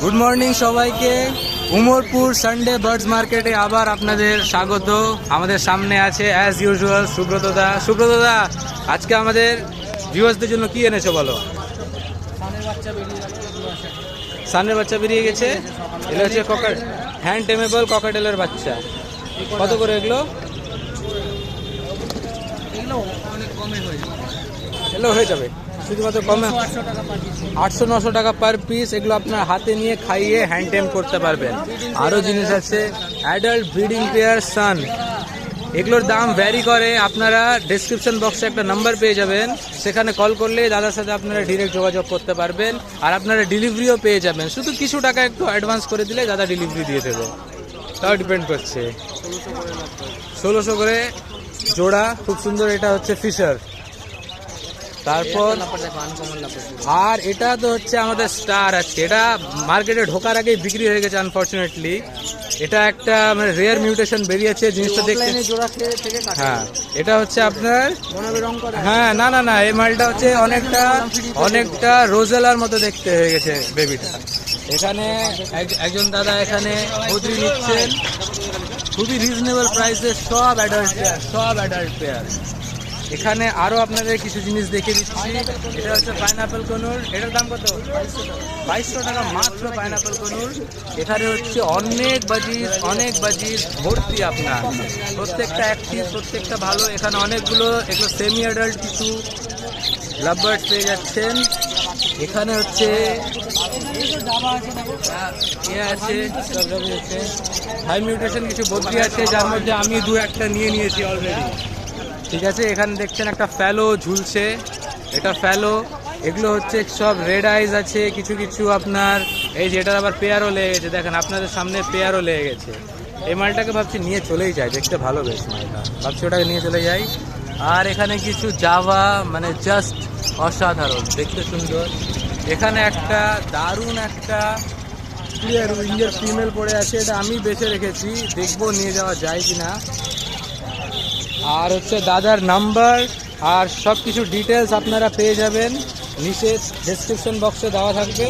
Good morning সবাইকে। Umarpur Sunday birds মার্কেটে আবার আপনাদের স্বাগত। আমাদের সামনে আছে অ্যাজ ইউজুয়াল সুব্রতদা। সুব্রতদা, আজকে আমাদের ভিউয়ার্সদের জন্য কি এনেছো বলো? সানের বাচ্চা বেরিয়ে গেছে। এগুলো হচ্ছে হ্যান্ড টেমেবল ককাটেলের বাচ্চা। কত করে এগুলো? এগুলো হয়ে যাবে শুধুমাত্র কমে 800-900 টাকা পার পিস। এগুলো আপনার হাতে নিয়ে খাইয়ে হ্যান্ড টেম করতে পারবেন। আরও জিনিস আছে অ্যাডাল্ট ব্রিডিং পেয়ার সান। এগুলোর দাম ভ্যারি করে। আপনারা ডেসক্রিপশন বক্সে একটা নাম্বার পেয়ে যাবেন, সেখানে কল করলে দাদার সাথে আপনারা ডিরেক্ট যোগাযোগ করতে পারবেন। আর আপনারা ডেলিভারিও পেয়ে যাবেন, শুধু কিছু টাকা একটু অ্যাডভান্স করে দিলে দাদা ডেলিভারি দিয়ে দেবে। তাও ডিপেন্ড করছে। 1600 করে জোড়া, খুব সুন্দর। এটা হচ্ছে ফিশার। তারপর আর এটা তো হচ্ছে আমাদের স্টার আছে। এটা মার্কেটে ঢোকার আগেই বিক্রি হয়ে গেছে আনফরচুনেটলি। এটা একটা মানে রেয়ার মিউটেশন বেরিয়েছে জিনিসটা দেখতে। হ্যাঁ, এটা হচ্ছে আপনার হ্যাঁ না না না এই মালটা হচ্ছে অনেকটা রোজেলার মতো দেখতে হয়ে গেছে বেবিটা। এখানে একজন দাদা এখানে বদ্রি নিচ্ছেন খুবই রিজনেবল প্রাইসে। সব অ্যাডাল্ট পেয়ার। এখানে আরো আপনাদের কিছু জিনিস দেখে দিচ্ছি। এটা হচ্ছে পাইনাপেল কনুর। এটার দাম কত? 2200 টাকা মাত্র পাইনাপেল কনুর। এখানে হচ্ছে অনেক বাজির ভর্তি আপনার। প্রত্যেকটা অ্যাক্টিভ, প্রত্যেকটা ভালো। এখানে অনেকগুলো এগুলো সেমি অ্যাডাল্ট কিছু লাভবার্ড পেয়ে যাচ্ছেন। এখানে হচ্ছে হাই মিউটেশন কিছু বদ্রি আছে, যার মধ্যে আমি 2-1টা নিয়ে নিয়েছি অলরেডি। ঠিক আছে, এখানে দেখছেন একটা ফ্যালো ঝুলছে। এটা ফ্যালো। এগুলো হচ্ছে সব রেড আইজ আছে কিছু আপনার। এই যে এটার আবার পেয়ারও লেগে গেছে, দেখেন আপনাদের সামনে পেয়ারও লেগে গেছে। এই মালটাকে ভাবছি নিয়ে চলেই যায়, দেখতে ভালো বেশ মালটা। ভাবছি ওটাকে নিয়ে চলে যাই। আর এখানে কিছু জাভা, মানে জাস্ট অসাধারণ, দেখতে সুন্দর। এখানে একটা দারুণ একটা ক্লিয়ার উইঙ্গের ফিমেল পড়ে আছে। এটা আমি বেছে রেখেছি, দেখবো নিয়ে যাওয়া যায় কিনা। আর হচ্ছে দাদার নাম্বার আর সব কিছু ডিটেলস আপনারা পেয়ে যাবেন নিচে ডেসক্রিপশন বক্সে দেওয়া থাকবে।